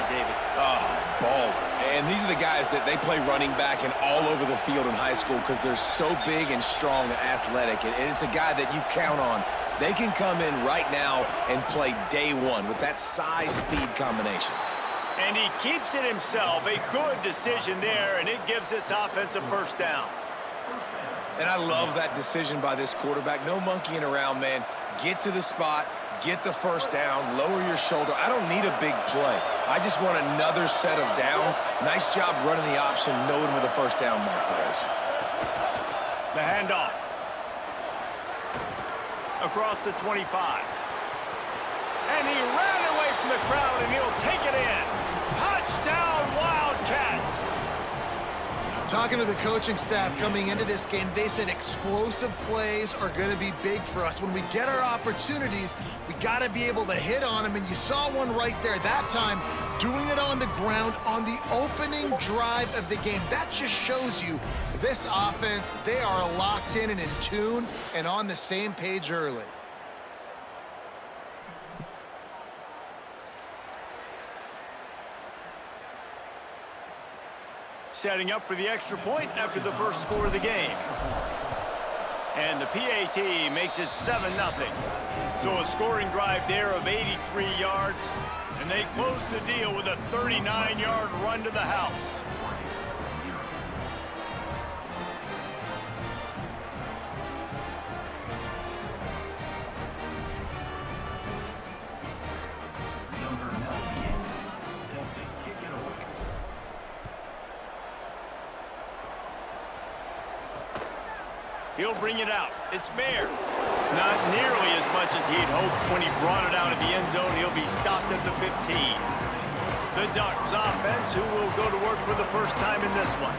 David. Oh, baller. And these are the guys that they play running back and all over the field in high school because they're so big and strong and athletic. And it's a guy that you count on. They can come in right now and play day one with that size-speed combination. And he keeps it himself. A good decision there, and it gives this offense a first down. And I love that decision by this quarterback. No monkeying around, man. Get to the spot, get the first down, lower your shoulder. I don't need a big play. I just want another set of downs. Nice job running the option, knowing where the first down marker is. The handoff. Across the 25. And he ran away from the crowd, and he'll take it in. Touchdown, Wildcats! Talking to the coaching staff coming into this game, they said explosive plays are going to be big for us. When we get our opportunities, we got to be able to hit on them, and you saw one right there that time, doing it on the ground on the opening drive of the game. That just shows you this offense, they are locked in and in tune and on the same page early. Setting up for the extra point after the first score of the game. And the PAT makes it 7-0. So a scoring drive there of 83 yards. And they close the deal with a 39-yard run to the house. He'll bring it out. It's Bear. Not nearly as much as he'd hoped when he brought it out of the end zone. He'll be stopped at the 15. The Ducks offense, who will go to work for the first time in this one.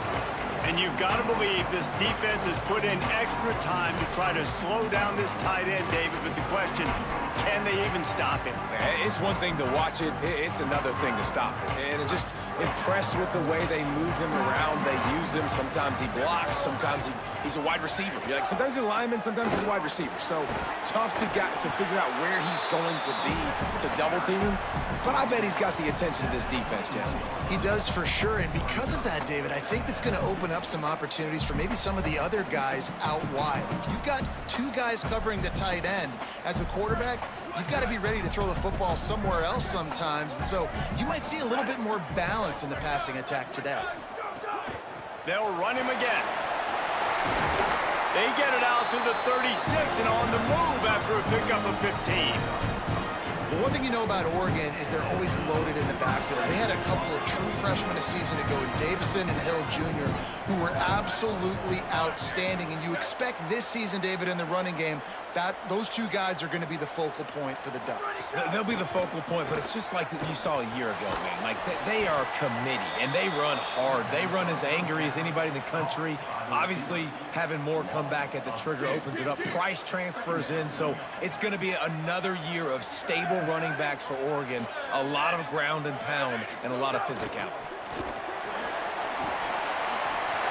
And you've got to believe this defense has put in extra time to try to slow down this tight end, David. But the question, can they even stop him? It's one thing to watch it. It's another thing to stop it. And just impressed with the way they move him around. They use him. Sometimes he blocks. Sometimes he's a wide receiver. You're like, sometimes he's a lineman. Sometimes he's a wide receiver. So tough to figure out where he's going to be to double team him. But I bet he's got the attention of this defense, Jesse. He does for sure. And because of that, David, I think it's going to open up some opportunities for maybe some of the other guys out wide. If you've got two guys covering the tight end as a quarterback, you've got to be ready to throw the football somewhere else sometimes. And so you might see a little bit more balance in the passing attack today. They'll run him again. They get it out to the 36 and on the move after a pickup of 15. Well, one thing you know about Oregon is they're always loaded in the backfield. They had a couple of true freshmen a season ago, Davison and Hill Jr., who were absolutely outstanding. And you expect this season, David, in the running game, those two guys are going to be the focal point for the Ducks. They'll be the focal point, but it's just like you saw a year ago, man. Like, they are a committee, and they run hard. They run as angry as anybody in the country. Obviously, having more come back at the trigger opens it up. Price transfers in, so it's going to be another year of stable running backs for Oregon. A lot of ground and pound and a lot of physicality.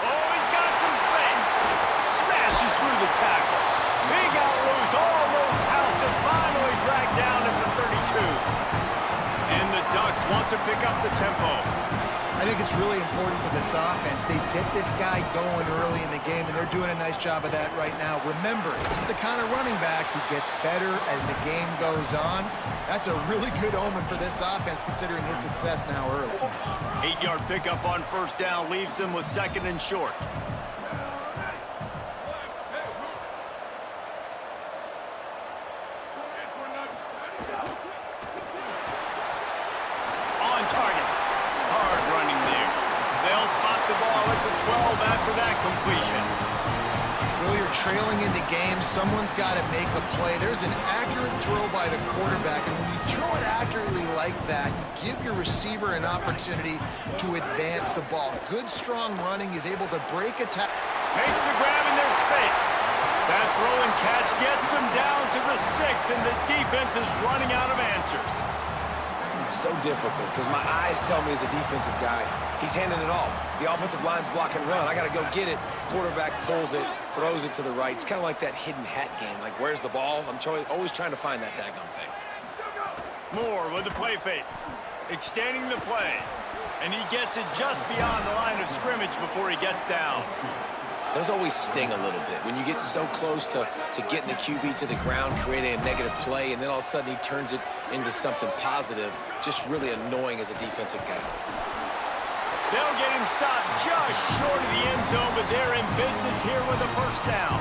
Oh, he's got some space. Smashes through the tackle. He got loose, almost housed it, finally dragged down at the 32. And the Ducks want to pick up the tempo. I think it's really important for this offense. They get this guy going early in the game, and they're doing a nice job of that right now. Remember, he's the kind of running back who gets better as the game goes on. That's a really good omen for this offense, considering his success now early. 8-yard pickup on first down leaves them with 2nd and short. On target. Hard running there. They'll spot the ball at the 12 after that completion. Well, you're trailing in the game. Someone's got to make a play. There's an accurate throw by the quarterback, and when you throw it accurately like that, you give your receiver an opportunity to advance the ball. Good, strong running is able to break a tackle. Makes the grab in their space. That throw and catch gets them down to the 6, and the defense is running out of answers. So difficult because my eyes tell me as a defensive guy, he's handing it off. The offensive line's block and run. I got to go get it. Quarterback pulls it, throws it to the right. It's kind of like that hidden hat game. Like, where's the ball? I'm always trying to find that daggone thing. Moore with the play fake. extending the play. And he gets it just beyond the line of scrimmage before he gets down. Those always sting a little bit when you get so close to getting the QB to the ground, creating a negative play, and then all of a sudden he turns it into something positive. Just really annoying as a defensive guy. They'll get him stopped just short of the end zone, but they're in business here with a first down.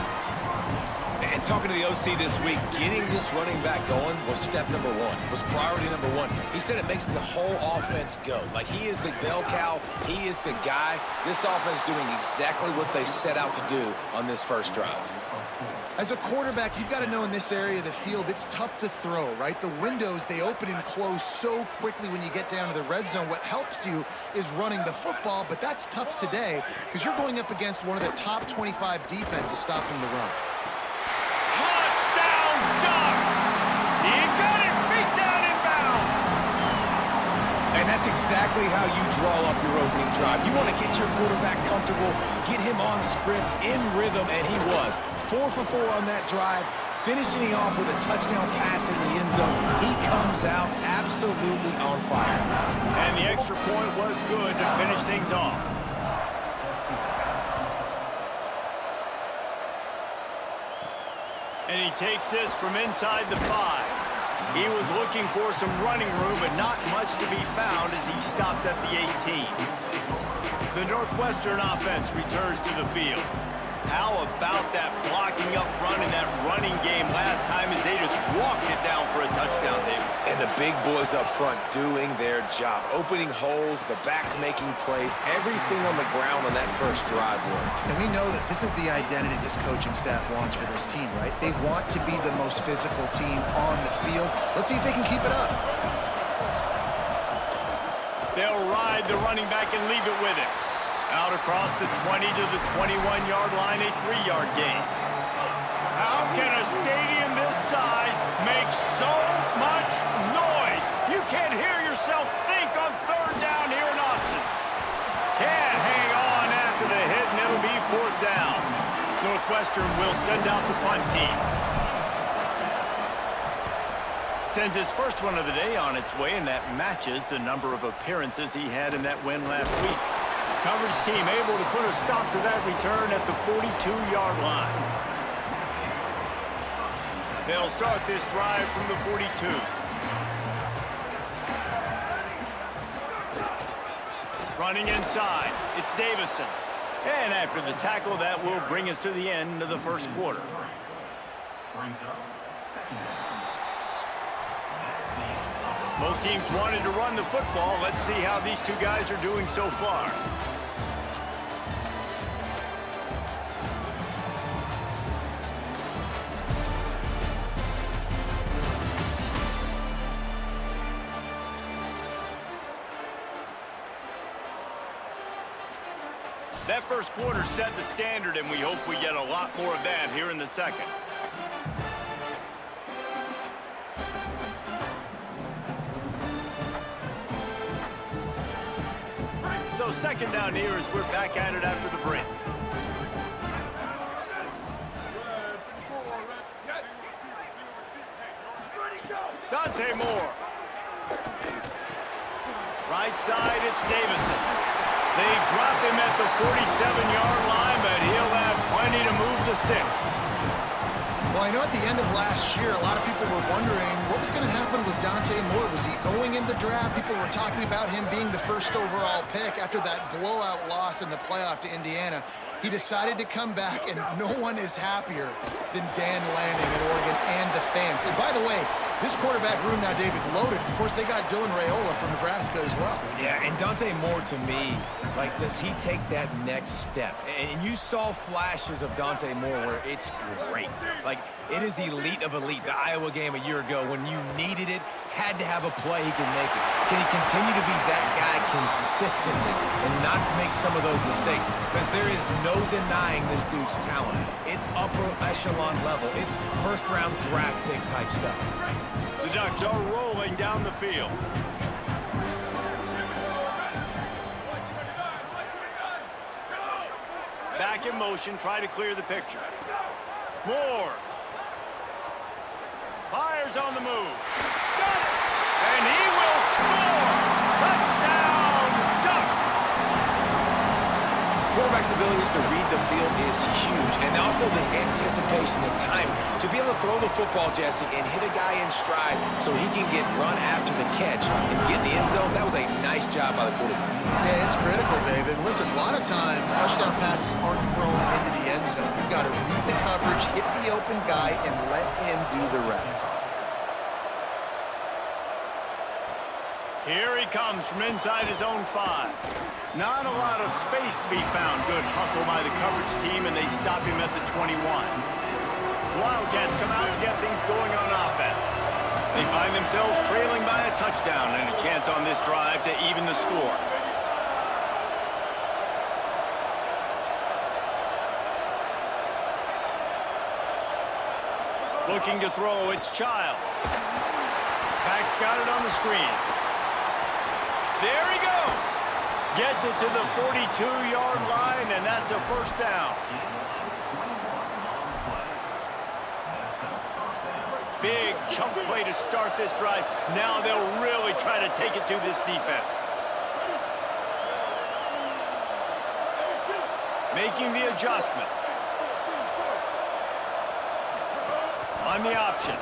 And talking to the OC this week, getting this running back going was step number one, was priority number one. He said it makes the whole offense go. Like, he is the bell cow, he is the guy. This offense doing exactly what they set out to do on this first drive. As a quarterback, you've got to know in this area of the field, it's tough to throw, right? The windows, they open and close so quickly when you get down to the red zone. What helps you is running the football, but that's tough today because you're going up against one of the top 25 defenses stopping the run. Ducks! He got it, beat down in bounds. And that's exactly how you draw up your opening drive. You want to get your quarterback comfortable, get him on script, in rhythm, and he was. 4 for 4 on that drive, finishing off with a touchdown pass in the end zone. He comes out absolutely on fire. And the extra point was good to finish things off. And he takes this from inside the 5. He was looking for some running room, but not much to be found as he stopped at the 18. The Northwestern offense returns to the field. How about that blocking up front in that running game last time as they just walked it down for a touchdown, David? And the big boys up front doing their job, opening holes, the backs making plays, everything on the ground on that first drive worked. And we know that this is the identity this coaching staff wants for this team, right? They want to be the most physical team on the field. Let's see if they can keep it up. They'll ride the running back and leave it with him. Out across the 20 to the 21-yard line, a 3-yard gain. How can a stadium this size make so much noise? You can't hear yourself think on third down here in Austin. Can't hang on after the hit, and it'll be 4th down. Northwestern will send out the punt team. Sends his first one of the day on its way, and that matches the number of appearances he had in that win last week. Coverage team able to put a stop to that return at the 42-yard line. They'll start this drive from the 42. Running inside, it's Davison. And after the tackle, that will bring us to the end of the first quarter. Both teams wanted to run the football. Let's see how these two guys are doing so far. That first quarter set the standard, and we hope we get a lot more of that here in the second. So second down here as we're back at it after the break. Dante Moore. Right side, it's Davison. They drop him at the 47-yard line, but he'll have plenty to move the sticks. Well, I know at the end of last year, a lot of people were wondering what was going to happen with Dante Moore. Was he going in the draft? People were talking about him being the first overall pick after that blowout loss in the playoff to Indiana. He decided to come back, and no one is happier than Dan Lanning at Oregon and the fans. And by the way, this quarterback room now, David, loaded. Of course, they got Dylan Raiola from Nebraska as well. Yeah, and Dante Moore, to me, like, does he take that next step? And you saw flashes of Dante Moore where it's great. Like, it is elite of elite. The Iowa game a year ago, when you needed it, had to have a play, he can make it. Can he continue to be that guy consistently and not to make some of those mistakes? Because there is no denying this dude's talent. It's upper echelon level. It's first-round draft pick type stuff. The Ducks are rolling down the field. Back in motion, try to clear the picture. Moore. Fires on the move. Got it! And he will score! flexibility to read the field is huge. And also the anticipation, the time to be able to throw the football, Jesse, and hit a guy in stride so he can get run after the catch and get in the end zone. That was a nice job by the quarterback. Yeah, it's critical, David. Listen, a lot of times touchdown passes aren't thrown into the end zone. You've got to read the coverage, hit the open guy, and let him do the rest. Here he comes from inside his own 5. Not a lot of space to be found. Good hustle by the coverage team, and they stop him at the 21. Wildcats come out to get things going on offense. They find themselves trailing by a touchdown and a chance on this drive to even the score. Looking to throw, it's Childs. Pack's got it on the screen. There he goes. Gets it to the 42-yard line, and that's a first down. Big chunk play to start this drive. Now they'll really try to take it to this defense. Making the adjustment. On the option.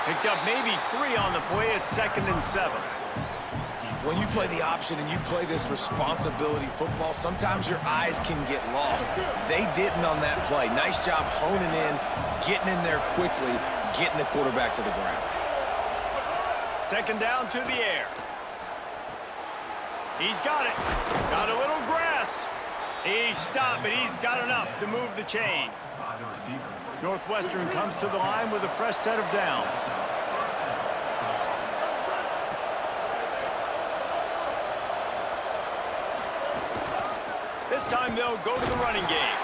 Picked up maybe 3 on the play. It's 2nd and 7. When you play the option and you play this responsibility football, sometimes your eyes can get lost. They didn't on that play. Nice job honing in, getting in there quickly, getting the quarterback to the ground. 2nd down to the air. He's got it. Got a little grass. He stopped, but he's got enough to move the chain. Northwestern comes to the line with a fresh set of downs. This time they'll go to the running game.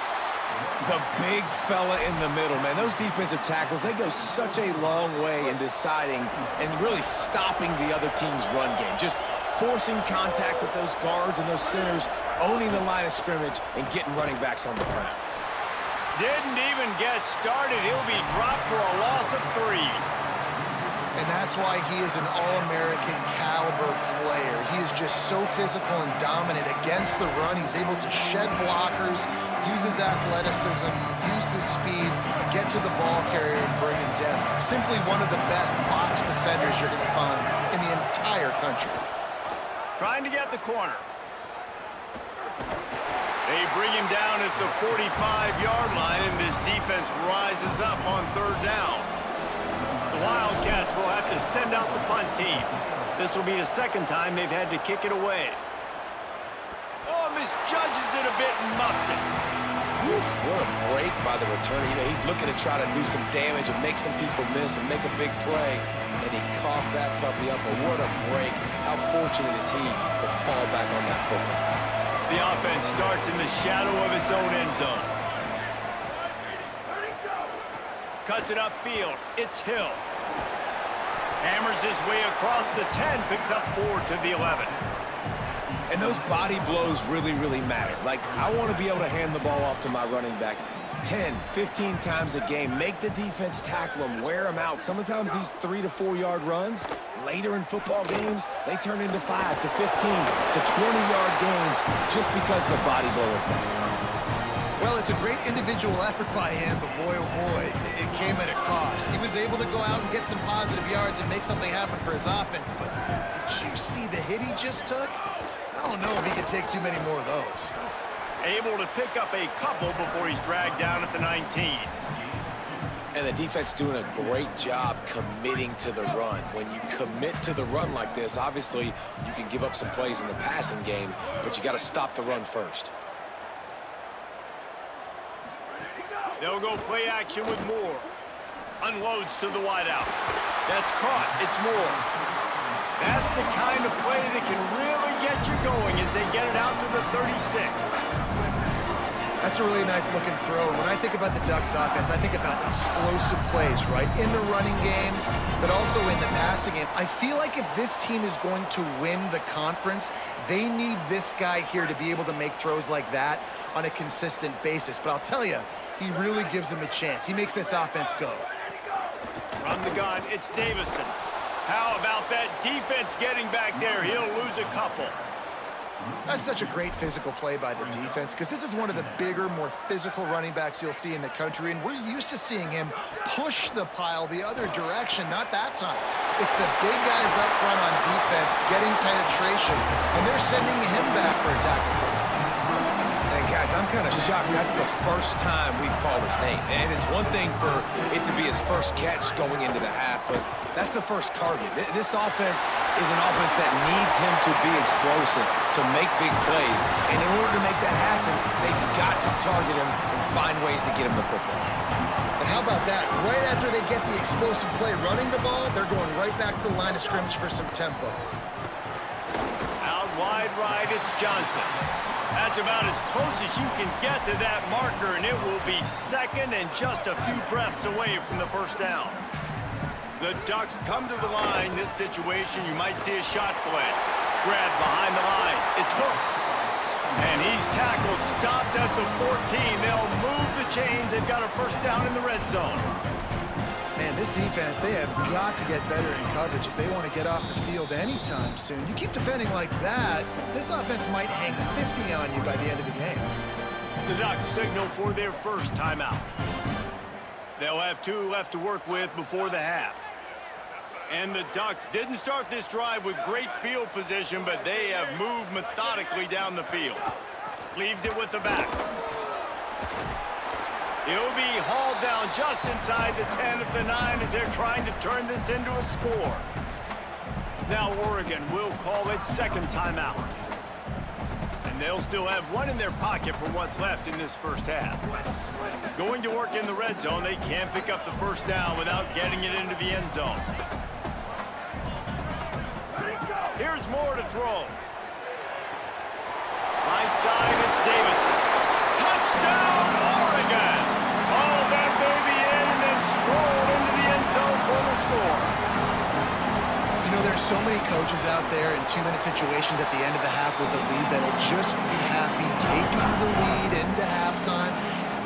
The big fella in the middle, man. Those defensive tackles, they go such a long way in deciding and really stopping the other team's run game. Just forcing contact with those guards and those centers, owning the line of scrimmage, and getting running backs on the ground. Didn't even get started. He'll be dropped for a loss of 3. And that's why he is an All-American caliber player. He is just so physical and dominant against the run. He's able to shed blockers, use his athleticism, use his speed, get to the ball carrier and bring him down. Simply one of the best box defenders you're going to find in the entire country. Trying to get the corner. They bring him down at the 45-yard line, and this defense rises up on 3rd down. The Wildcats will have to send out the punt team. This will be the 2nd time they've had to kick it away. Oh, misjudges it a bit and muffs it. Woof, what a break by the returner. You know, he's looking to try to do some damage and make some people miss and make a big play. And he coughed that puppy up, but what a break. How fortunate is he to fall back on that football. The offense starts in the shadow of its own end zone. Cuts it upfield. It's Hill. Hammers his way across the 10. Picks up 4 to the 11. And those body blows really, really matter. Like, I want to be able to hand the ball off to my running back 10, 15 times a game. Make the defense tackle them, wear them out. Sometimes these 3 to 4 yard runs, later in football games, they turn into 5 to 15 to 20-yard games just because of the body blow effect. Well, it's a great individual effort by him, but boy, oh boy, it came at a cost. He was able to go out and get some positive yards and make something happen for his offense, but did you see the hit he just took? I don't know if he can take too many more of those. Able to pick up a couple before he's dragged down at the 19. And the defense doing a great job committing to the run. When you commit to the run like this, obviously you can give up some plays in the passing game, but you got to stop the run first. They'll go play action with Moore. Unloads to the wideout. That's caught. It's Moore. That's the kind of play that can really get you going as they get it out to the 36. That's a really nice looking throw. And when I think about the Ducks offense, I think about explosive plays, right? In the running game, but also in the passing game. I feel like if this team is going to win the conference, they need this guy here to be able to make throws like that on a consistent basis. But I'll tell you, he really gives them a chance. He makes this offense go. From the gun, it's Davison. How about that defense getting back there? He'll lose a couple. That's such a great physical play by the defense because this is one of the bigger, more physical running backs you'll see in the country, and we're used to seeing him push the pile the other direction, not that time. It's the big guys up front on defense getting penetration, and they're sending him back for a tackle for loss. And guys, I'm kind of shocked. That's the first time we've called his name. And it's one thing for it to be his first catch going into the half, but that's the first target. This offense is an offense that needs him to be explosive, to make big plays. And in order to make that happen, they've got to target him and find ways to get him the football. And how about that? Right after they get the explosive play running the ball, they're going right back to the line of scrimmage for some tempo. Out wide right, it's Johnson. That's about as close as you can get to that marker, and it will be second and just a few breaths away from the first down. The Ducks come to the line. This situation, you might see a shot play. Grab behind the line. It's Hooks. And he's tackled, stopped at the 14. They'll move the chains. They've got a first down in the red zone. Man, this defense, they have got to get better in coverage if they want to get off the field anytime soon. You keep defending like that, this offense might hang 50 on you by the end of the game. The Ducks signal for their first timeout. They'll have 2 left to work with before the half. And the Ducks didn't start this drive with great field position, but they have moved methodically down the field. Leaves it with the back. He'll be hauled down just inside the 10 at the 9 as they're trying to turn this into a score. Now Oregon will call its second timeout. And they'll still have 1 in their pocket for what's left in this first half. Going to work in the red zone, they can't pick up the first down without getting it into the end zone. Here's Moore to throw. Right side, it's Davison. Touchdown, Oregon! Oh, that baby in and then strolled into the end zone for the score. You know, there's so many coaches out there in 2-minute situations at the end of the half with the lead that'll just be happy taking the lead into halftime.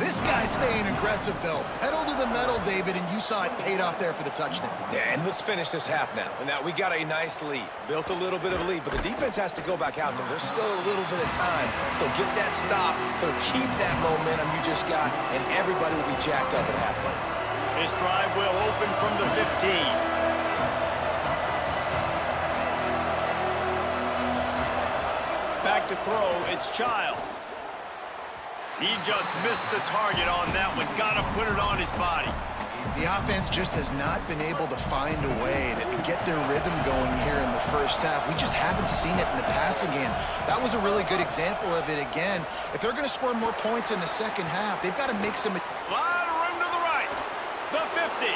This guy's staying aggressive, though. Pedal to the metal, David, and you saw it paid off there for the touchdown. Yeah, and let's finish this half now. And now we got a nice lead. Built a little bit of a lead, but the defense has to go back out there. There's still a little bit of time. So get that stop to keep that momentum you just got, and everybody will be jacked up at halftime. This drive will open from the 15. Back to throw, it's Childs. He just missed the target on that one. Got to put it on his body. The offense just has not been able to find a way to get their rhythm going here in the first half. We just haven't seen it in the passing game. That was a really good example of it again. If they're going to score more points in the second half, they've got to make some... Lot of room to the right. The 50.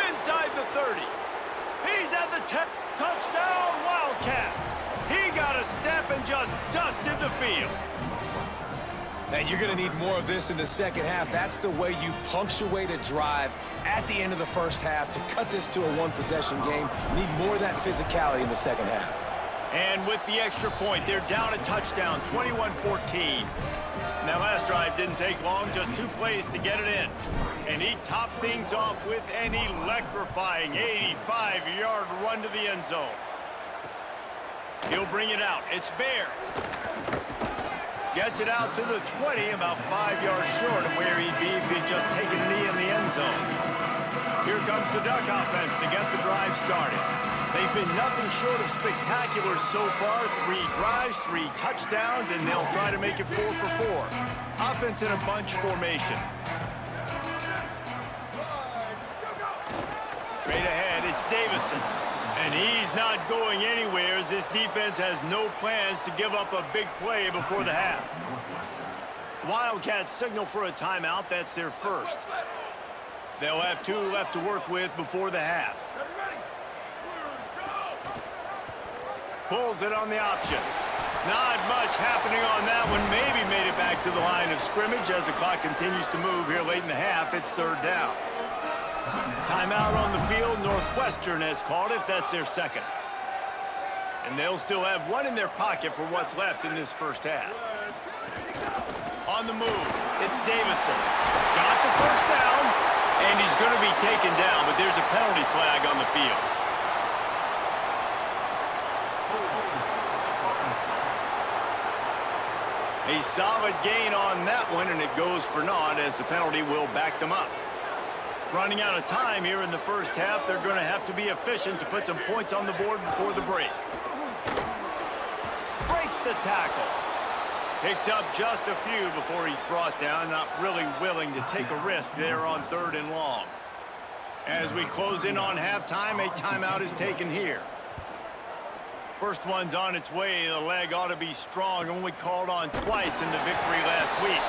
Inside the 30. He's at the 10. Touchdown, Wildcats. He got a step and just dusted the field. And you're going to need more of this in the second half. That's the way you punctuate a drive at the end of the first half to cut this to a one-possession game. Need more of that physicality in the second half. And with the extra point, they're down a touchdown, 21-14. That last drive didn't take long, just 2 plays to get it in. And he topped things off with an electrifying 85-yard run to the end zone. He'll bring it out. It's Bear. Gets it out to the 20, about 5 yards short of where he'd be if he'd just taken a knee in the end zone. Here comes the Duck offense to get the drive started. They've been nothing short of spectacular so far. 3 drives, 3 touchdowns, and they'll try to make it 4 for 4. Offense in a bunch formation. Straight ahead, it's Davison. And he's not going anywhere as this defense has no plans to give up a big play before the half. Wildcats signal for a timeout. That's their first. They'll have 2 left to work with before the half. Pulls it on the option. Not much happening on that one. Maybe made it back to the line of scrimmage as the clock continues to move here late in the half. It's 3rd down. Timeout on the field. Northwestern has called it. That's their second. And they'll still have 1 in their pocket for what's left in this first half. On the move, it's Davison. Got the first down, and he's going to be taken down, but there's a penalty flag on the field. A solid gain on that one, and it goes for naught as the penalty will back them up. Running out of time here in the first half, they're going to have to be efficient to put some points on the board before the break. Breaks the tackle. Picks up just a few before he's brought down, not really willing to take a risk there on 3rd and long. As we close in on halftime, a timeout is taken here. First one's on its way. The leg ought to be strong. Only called on twice in the victory last week.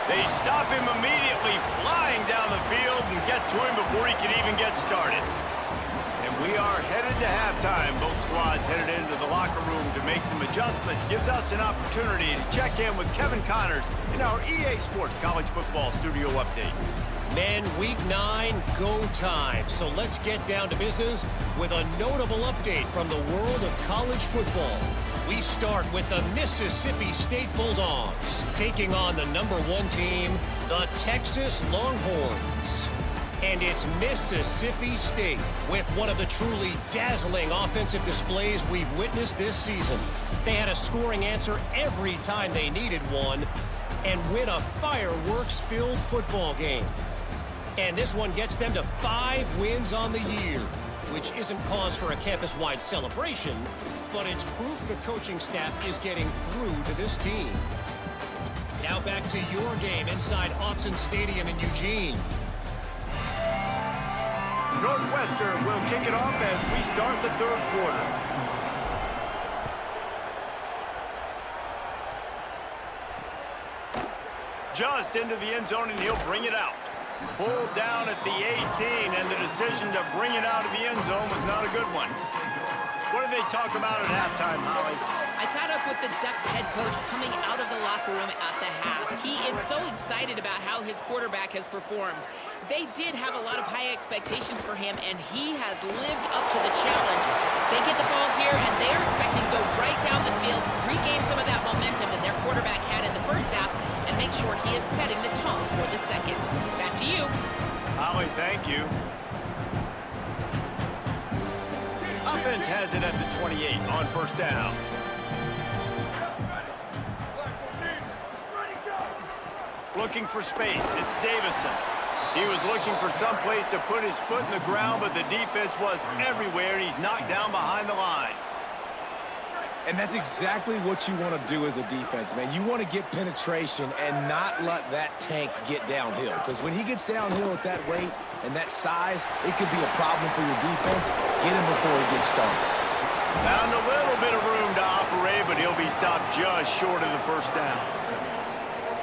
They stop him immediately, flying down the field, and get to him before he can even get started. And we are headed to halftime. Both squads headed into the locker room to make some adjustments. Gives us an opportunity to check in with Kevin Connors in our EA Sports College Football Studio Update. Men, Week 9, go time. So let's get down to business with a notable update from the world of college football. We start with the Mississippi State Bulldogs, taking on the #1 team, the Texas Longhorns. And it's Mississippi State with one of the truly dazzling offensive displays we've witnessed this season. They had a scoring answer every time they needed one and win a fireworks-filled football game. And this one gets them to 5 wins on the year, which isn't cause for a campus-wide celebration, but it's proof the coaching staff is getting through to this team. Now back to your game inside Autzen Stadium in Eugene. Northwestern will kick it off as we start the 3rd quarter. Just into the end zone, and he'll bring it out. Pulled down at the 18, and the decision to bring it out of the end zone was not a good one. What did they talk about at halftime, Holly? I caught up with the Ducks head coach coming out of the locker room at the half. He is so excited about how his quarterback has performed. They did have a lot of high expectations for him, and he has lived up to the challenge. They get the ball here, and they are expecting to go right down the field, regain some of that momentum that their quarterback had in the first half, and make sure he is setting the tone for the second. Back to you. Holly, thank you. Offense has it at the 28 on 1st down. Looking for space. It's Davison. He was looking for some place to put his foot in the ground, but the defense was everywhere, and he's knocked down behind the line. And that's exactly what you want to do as a defense, man. You want to get penetration and not let that tank get downhill. Because when he gets downhill at that weight and that size, it could be a problem for your defense. Get him before he gets started. Found a little bit of room to operate, but he'll be stopped just short of the 1st down.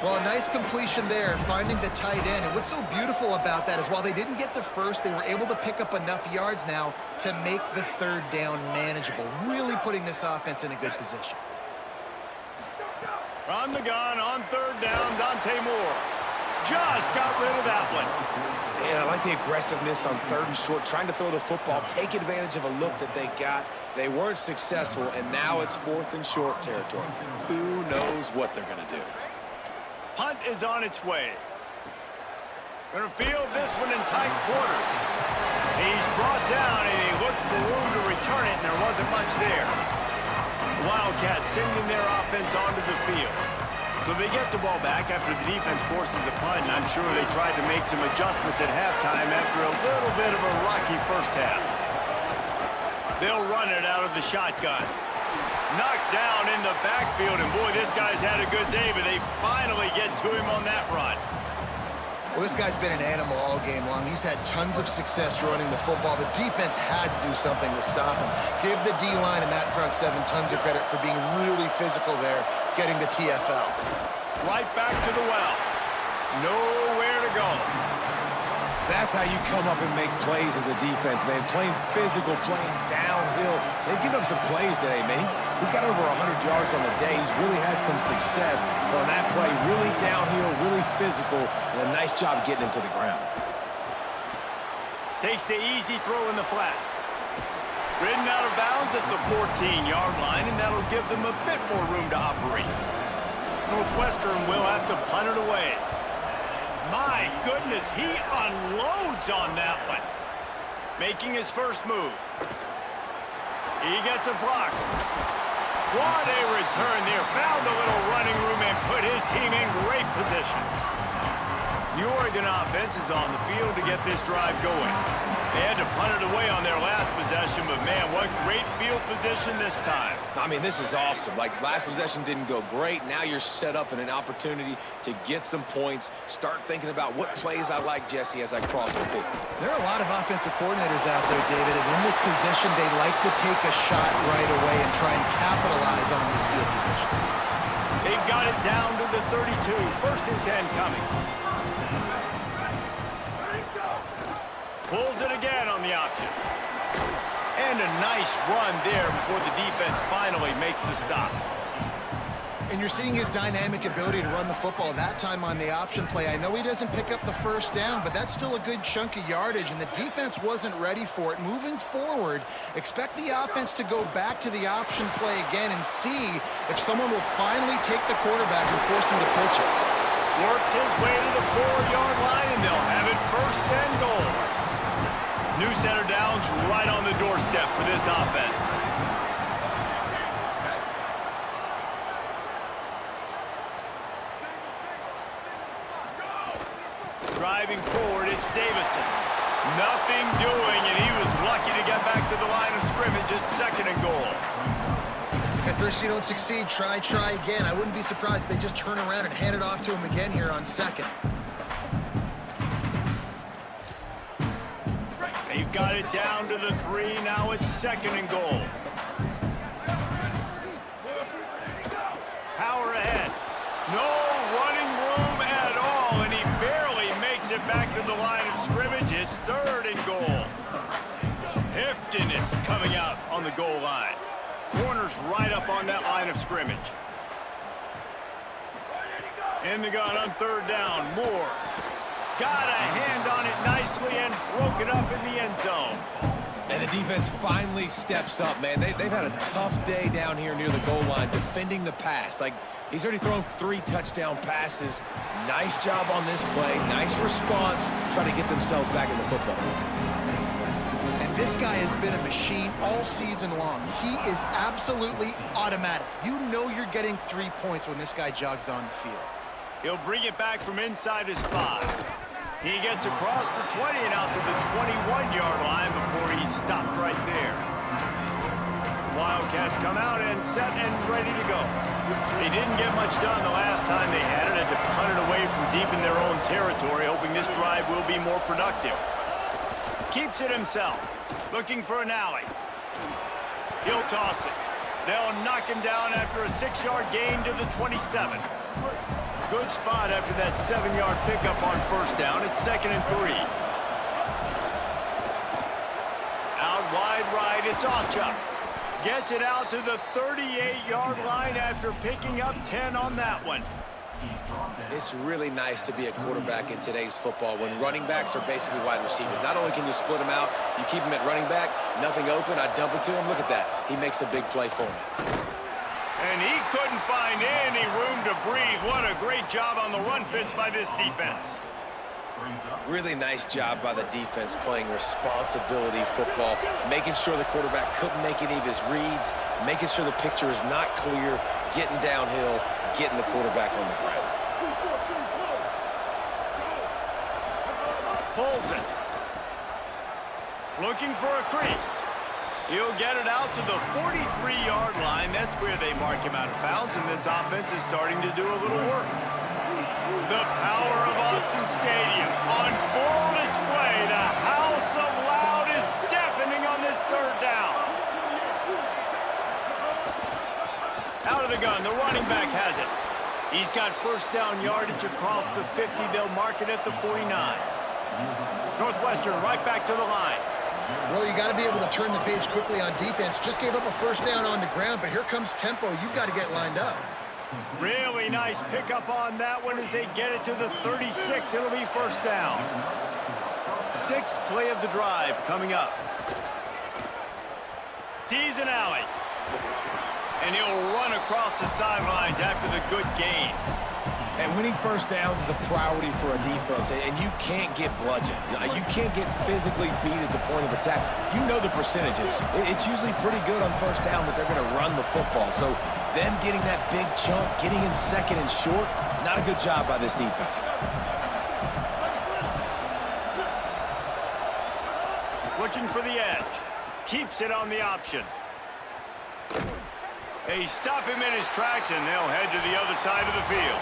Well, a nice completion there, finding the tight end. And what's so beautiful about that is while they didn't get the first, they were able to pick up enough yards now to make the 3rd down manageable, really putting this offense in a good position. From the gun on 3rd down, Dante Moore just got rid of that one. And I like the aggressiveness on 3rd and short, trying to throw the football, take advantage of a look that they got. They weren't successful, and now it's 4th and short territory. Who knows what they're going to do? Punt is on its way. Going to field this one in tight quarters. He's brought down, and he looked for room to return it, and there wasn't much there. The Wildcats sending their offense onto the field. So they get the ball back after the defense forces a punt, and I'm sure they tried to make some adjustments at halftime after a little bit of a rocky first half. They'll run it out of the shotgun. Knocked down in the backfield, and boy, this guy's had a good day, but they finally get to him on that run. Well, this guy's been an animal all game long. He's had tons of success running the football. The defense had to do something to stop him. Give the D-line and that front 7 tons of credit for being really physical there, getting the TFL. Right back to the well. Nowhere to go. That's how you come up and make plays as a defense, man. Playing physical, playing downhill. They've given up some plays today, man. He's got over 100 yards on the day. He's really had some success. But on that play, really downhill, really physical, and a nice job getting him to the ground. Takes the easy throw in the flat. Ridden out of bounds at the 14-yard line, and that'll give them a bit more room to operate. Northwestern will have to punt it away. My goodness, he unloads on that one. Making his first move. He gets a block. What a return there. Found a little running room and put his team in great position. The Oregon offense is on the field to get this drive going. They had to punt it away on their last possession, but man, what great field position this time. I mean, this is awesome. Like, last possession didn't go great. Now you're set up in an opportunity to get some points. Start thinking about what plays I like, Jesse, as I cross the 50. There are a lot of offensive coordinators out there, David, and in this position, they like to take a shot right away and try and capitalize on this field position. They've got it down to the 32. 1st and 10 coming. Pulls it again on the option. And a nice run there before the defense finally makes the stop. And you're seeing his dynamic ability to run the football. That time on the option play, I know he doesn't pick up the first down, but that's still a good chunk of yardage, and the defense wasn't ready for it. Moving forward, expect the offense to go back to the option play again and see if someone will finally take the quarterback and force him to pitch it. Works his way to the 4-yard line, and they'll have it 1st and goal. New center downs right on the doorstep for this offense. Driving forward, it's Davison. Nothing doing, and he was lucky to get back to the line of scrimmage at 2nd and goal. If at first you don't succeed, try again. I wouldn't be surprised if they just turn around and hand it off to him again here on 2nd. They've got it down to the 3. Now it's 2nd and goal. Power ahead. No running room at all, and he barely makes it back to the line of scrimmage. It's 3rd and goal. Hifton is coming out on the goal line. Corner's right up on that line of scrimmage. In the gun on 3rd down. Moore. Got a hand on it nicely and broke it up in the end zone. And the defense finally steps up, man. They've had a tough day down here near the goal line defending the pass. Like, he's already thrown 3 touchdown passes. Nice job on this play. Nice response. Trying to get themselves back in the football game. And this guy has been a machine all season long. He is absolutely automatic. You know you're getting 3 points when this guy jogs on the field. He'll bring it back from inside his 5. He gets across the 20 and out to the 21-yard line before he's stopped right there. Wildcats come out and set and ready to go. They didn't get much done the last time they had it. Had to punt it away from deep in their own territory, hoping this drive will be more productive. Keeps it himself, looking for an alley. He'll toss it. They'll knock him down after a 6-yard gain to the 27. Good spot after that 7-yard pickup on 1st down. It's 2nd and 3. Out wide right, it's Ocha. Gets it out to the 38-yard line after picking up 10 on that one. It's really nice to be a quarterback in today's football when running backs are basically wide receivers. Not only can you split them out, you keep them at running back, nothing open, I dump it to him. Look at that. He makes a big play for me. And he couldn't find any room to breathe. What a great job on the run fits by this defense. Really nice job by the defense playing responsibility football, making sure the quarterback couldn't make any of his reads, making sure the picture is not clear, getting downhill, getting the quarterback on the ground. Pulls it. Looking for a crease. He'll get it out to the 43-yard line. That's where they mark him out of bounds, and this offense is starting to do a little work. The power of Autzen Stadium on full display. The house of loud is deafening on this 3rd down. Out of the gun, the running back has it. He's got 1st down yardage across the 50. They'll mark it at the 49. Northwestern right back to the line. Well, you got to be able to turn the page quickly on defense. Just gave up a 1st down on the ground, but here comes tempo. You've got to get lined up. Really nice pickup on that one as they get it to the 36. It'll be 1st down. 6th play of the drive coming up. Sees an alley. And he'll run across the sidelines after the good gain. And winning first downs is a priority for a defense, and you can't get bludgeoned. You can't get physically beat at the point of attack. You know the percentages. It's usually pretty good on first down that they're going to run the football. So them getting that big chunk, getting in second and short, not a good job by this defense. Looking for the edge. Keeps it on the option. They stop him in his tracks, and they'll head to the other side of the field.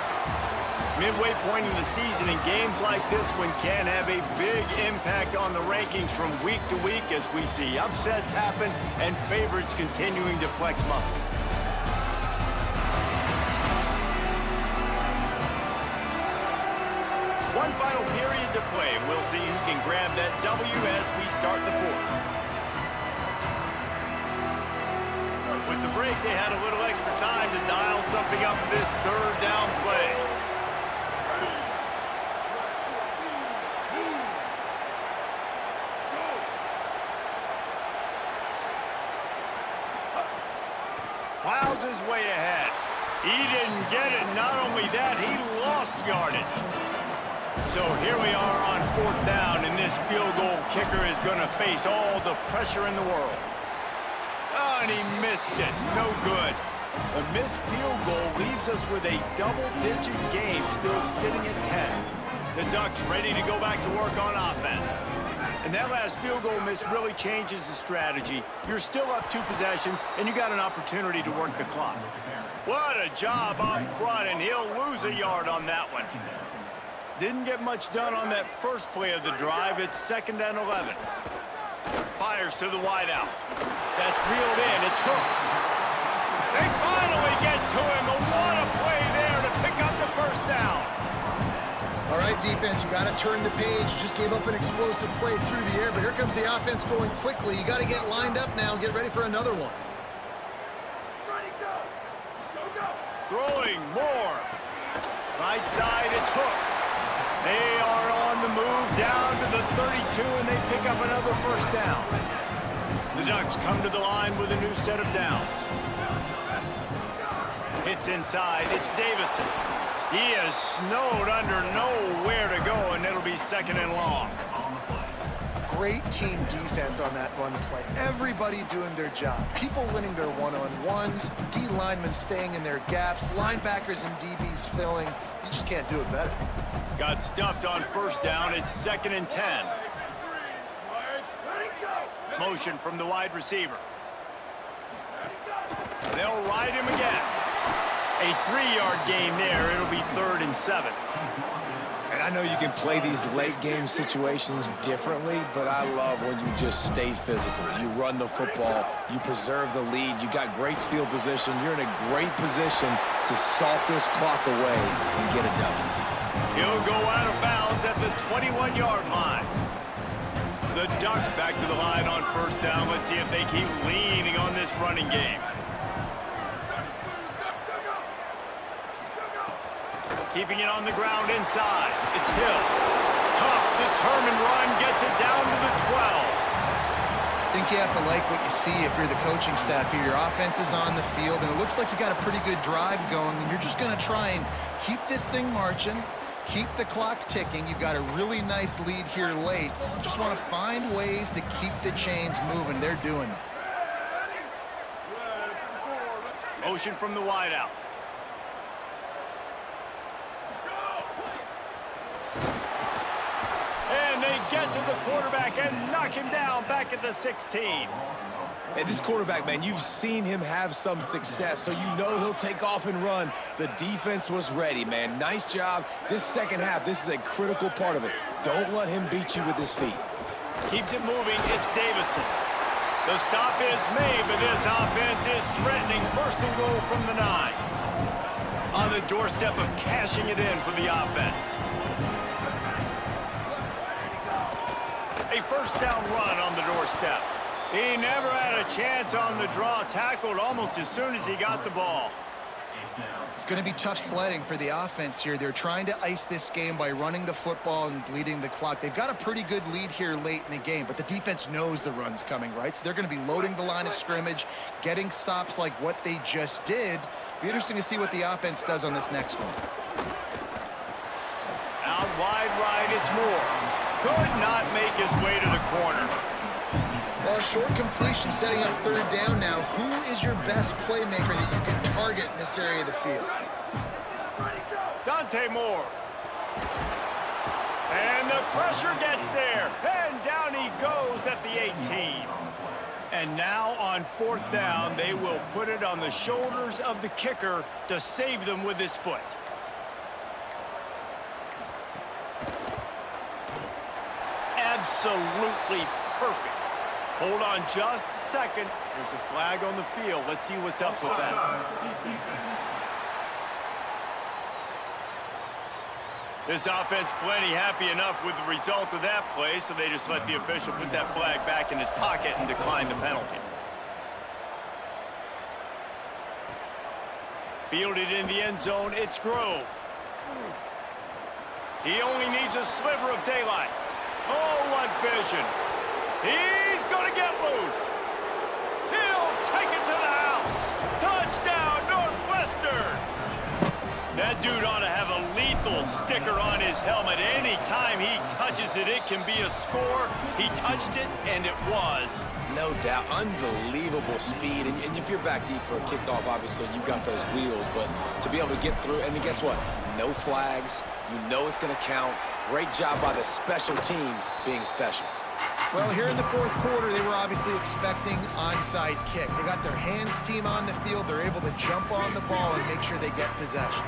Midway point in the season, in games like this one can have a big impact on the rankings from week to week as we see upsets happen and favorites continuing to flex muscle. One final period to play. We'll see who can grab that W as we start the fourth. With the break, they had a little extra time to dial something up for this third down play. Plows his way ahead. He didn't get it. Not only that, he lost yardage. So here we are on fourth down, and this field goal kicker is going to face all the pressure in the world. Oh, and he missed it. No good. A missed field goal leaves us with a double-digit game still sitting at 10. The Ducks ready to go back to work on offense. And that last field goal miss really changes the strategy. You're still up 2 possessions, and you got an opportunity to work the clock. What a job up front, and he'll lose a yard on that one. Didn't get much done on that first play of the drive. It's 2nd and 11. Fires to the wideout. That's reeled in. It's Hooks. They finally get to him. But what a play there to pick up the first down. All right, defense, you got to turn the page. Just gave up an explosive play through the air, but here comes the offense going quickly. You got to get lined up now and get ready for another one. Ready, go. Go, go. Throwing more. Right side, it's Hooks. They are on the move down to the 32, and they pick up another first down. The Ducks come to the line with a new set of downs. Hits inside. It's Davison. He is snowed under, nowhere to go, and it'll be 2nd and long. Great team defense on that run play. Everybody doing their job. People winning their one-on-ones, D linemen staying in their gaps, linebackers and DBs filling. You just can't do it better. Got stuffed on first down. It's 2nd and 10. Motion from the wide receiver. They'll ride him again. A 3-yard gain there. It'll be 3rd and 7. And I know you can play these late game situations differently, but I love when you just stay physical. You run the football, you preserve the lead, you got great field position, you're in a great position to salt this clock away and get a W. He'll go out of bounds at the 21-yard line. The Ducks back to the line on first down. Let's see if they keep leaning on this running game. Keeping it on the ground inside. It's Hill. Tough, determined run. Gets it down to the 12. I think you have to like what you see if you're the coaching staff here. Your offense is on the field, and it looks like you got a pretty good drive going, and you're just going to try and keep this thing marching, keep the clock ticking. You've got a really nice lead here late. Just want to find ways to keep the chains moving. They're doing that. Motion from the wideout. And they get to the quarterback and knock him down back at the 16. And this quarterback, man, you've seen him have some success, so you know he'll take off and run. The defense was ready, man. Nice job. This second half, this is a critical part of it. Don't let him beat you with his feet. Keeps it moving. It's Davison. The stop is made, but this offense is threatening. 1st and goal from the 9. On the doorstep of cashing it in for the offense. A first down run on the doorstep. He never had a chance on the draw. Tackled almost as soon as he got the ball. It's going to be tough sledding for the offense here. They're trying to ice this game by running the football and bleeding the clock. They've got a pretty good lead here late in the game, but the defense knows the run's coming, right? So they're going to be loading the line of scrimmage, getting stops like what they just did. Be interesting to see what the offense does on this next one. Wide right, it's Moore. Could not make his way to the corner. Well, short completion setting up third down now. Who is your best playmaker that you can target in this area of the field? Dante Moore. And the pressure gets there. And down he goes at the 18. And now on fourth down, they will put it on the shoulders of the kicker to save them with his foot. Absolutely perfect. Hold on just a second. There's a flag on the field. Let's see what's up with that. This offense plenty happy enough with the result of that play, so they just let the official put that flag back in his pocket and decline the penalty. Fielded in the end zone, it's Grove. He only needs a sliver of daylight. Oh, what vision. He's going to get loose. He'll take it to the house. Touchdown, Northwestern. That dude ought to have a lethal sticker on his helmet. Anytime he touches it, it can be a score. He touched it, and it was. No doubt. Unbelievable speed. And if you're back deep for a kickoff, obviously, you've got those wheels. But to be able to get through, and then guess what? No flags. You know it's going to count. Great job by the special teams being special. Well, here in the fourth quarter, they were obviously expecting onside kick. They got their hands team on the field. They're able to jump on the ball and make sure they get possession.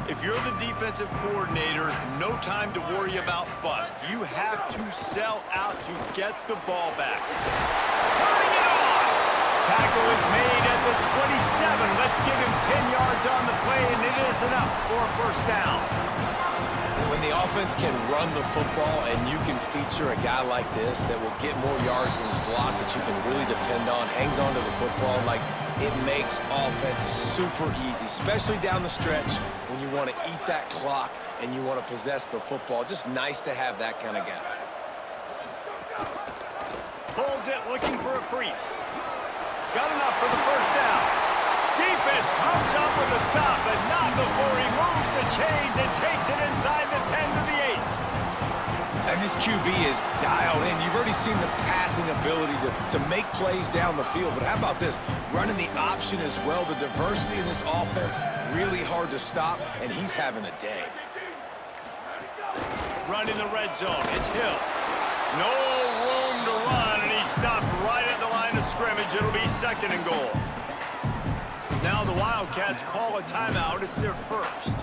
If you're the defensive coordinator, no time to worry about bust. You have to sell out to get the ball back. Turning it on! Tackle is made at the 27. Let's give him 10 yards on the play, and it is enough for a first down. When the offense can run the football and you can feature a guy like this that will get more yards in his block that you can really depend on, hangs onto the football, like it makes offense super easy, especially down the stretch when you want to eat that clock and you want to possess the football. Just nice to have that kind of guy. Holds it, looking for a crease. Got enough for the first down. Defense comes up with a stop, but not before he moves the chains and takes it inside the 10 to the 8. And this QB is dialed in. You've already seen the passing ability to make plays down the field. But how about this? Running the option as well. The diversity in this offense, really hard to stop, and he's having a day. Run in the red zone. It's Hill. No room to run, and he stopped right at the line of scrimmage. It'll be second and goal. Now the Wildcats call a timeout. It's their first.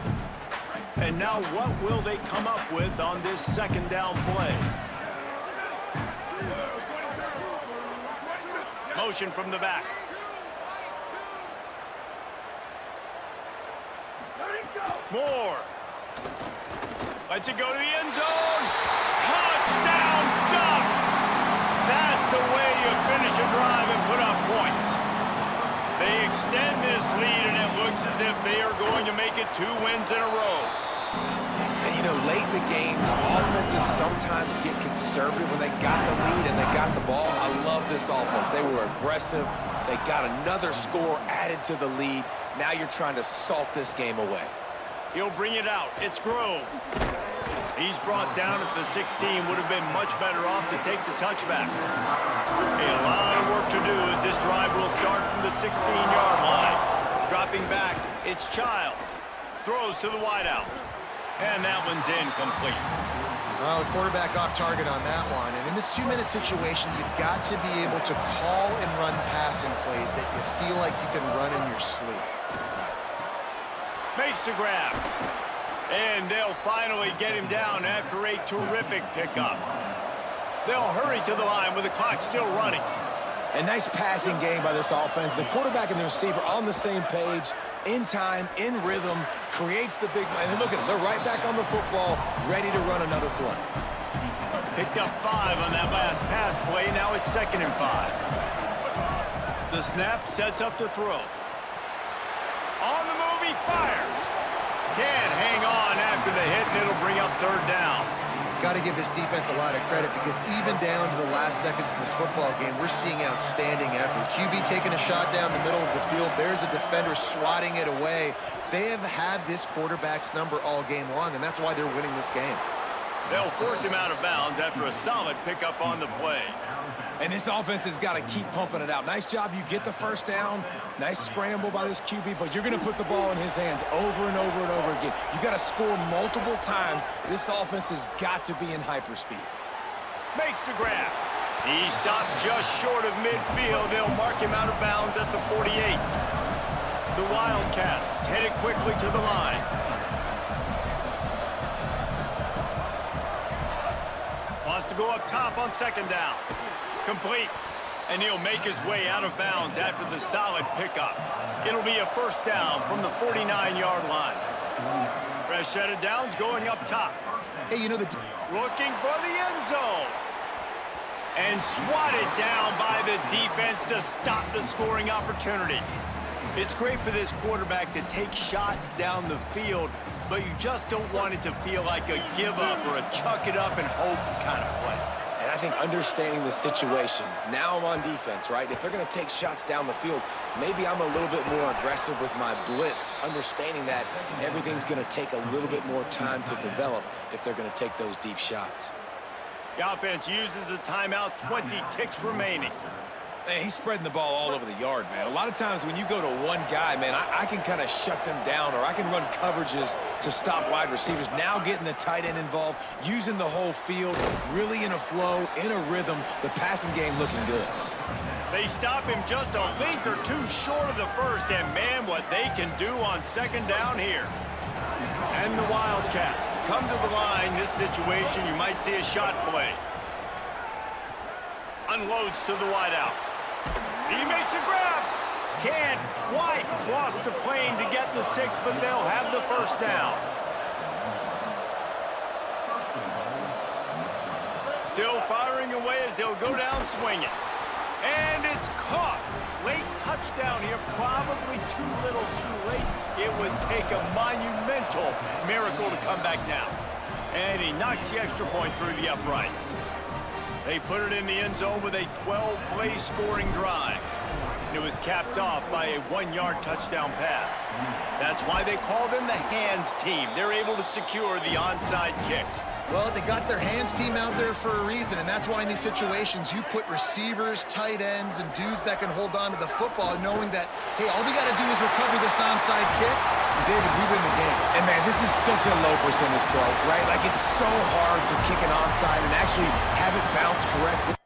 And now what will they come up with on this second down play? Motion from the back. Moore. Lets it go to the end zone. Touchdown, Ducks! That's the way you finish a drive and put up points. They extend this lead, and it looks as if they are going to make it 2 wins in a row. And, you know, late in the games, offenses sometimes get conservative when they got the lead and they got the ball. I love this offense. They were aggressive. They got another score added to the lead. Now you're trying to salt this game away. He'll bring it out. It's Grove. He's brought down at the 16. Would have been much better off to take the touchback. A lot of work to do as this drive will start from the 16-yard line. Dropping back, it's Childs. Throws to the wideout. And that one's incomplete. Well, the quarterback off target on that one. And in this 2-minute situation, you've got to be able to call and run passing plays that you feel like you can run in your sleep. Makes the grab. And they'll finally get him down after a terrific pickup. They'll hurry to the line with the clock still running. A nice passing game by this offense. The quarterback and the receiver on the same page, in time, in rhythm, creates the big play. And look at them. They're right back on the football, ready to run another play. Picked up 5 on that last pass play. Now it's 2nd and 5. The snap sets up the throw. On the move, he fires. Can't hang on after the hit, and it'll bring up 3rd down. Got to give this defense a lot of credit because even down to the last seconds in this football game, we're seeing outstanding effort. QB taking a shot down the middle of the field. There's a defender swatting it away. They have had this quarterback's number all game long, and that's why they're winning this game. They'll force him out of bounds after a solid pickup on the play. And this offense has got to keep pumping it out. Nice job. You get the first down. Nice scramble by this QB, but you're going to put the ball in his hands over and over and over again. You got to score multiple times. This offense has got to be in hyperspeed. Makes the grab. He stopped just short of midfield. They'll mark him out of bounds at the 48. The Wildcats headed quickly to the line. Wants to go up top on second down. Complete. And he'll make his way out of bounds after the solid pickup. It'll be a first down from the 49-yard line. Fresh set of downs going up top. Hey, you know looking for the end zone. And swatted down by the defense to stop the scoring opportunity. It's great for this quarterback to take shots down the field, but you just don't want it to feel like a give-up or a chuck it up and hope kind of play. And I think understanding the situation, now I'm on defense, right? If they're going to take shots down the field, maybe I'm a little bit more aggressive with my blitz, understanding that everything's going to take a little bit more time to develop if they're going to take those deep shots. The offense uses a timeout, 20 ticks remaining. Man, he's spreading the ball all over the yard, man. A lot of times when you go to one guy, man, I can kind of shut them down, or I can run coverages to stop wide receivers. Now getting the tight end involved, using the whole field, really in a flow, in a rhythm, the passing game looking good. They stop him just a link or two short of the first, and man, what they can do on second down here. And the Wildcats come to the line. This situation, you might see a shot play. Unloads to the wideout. He makes a grab. Can't quite cross the plane to get the 6, but they'll have the first down. Still firing away as they'll go down swinging. And it's caught. Late touchdown here, probably too little too late. It would take a monumental miracle to come back now. And he knocks the extra point through the uprights. They put it in the end zone with a 12-play scoring drive. It was capped off by a 1-yard touchdown pass. That's why they call them the hands team. They're able to secure the onside kick. Well, they got their hands team out there for a reason, and that's why in these situations you put receivers, tight ends, and dudes that can hold on to the football, knowing that, hey, all we got to do is recover this onside kick, and David, we win the game. And man, this is such a low percentage play, right? Like, it's so hard to kick an onside and actually have it bounce correctly.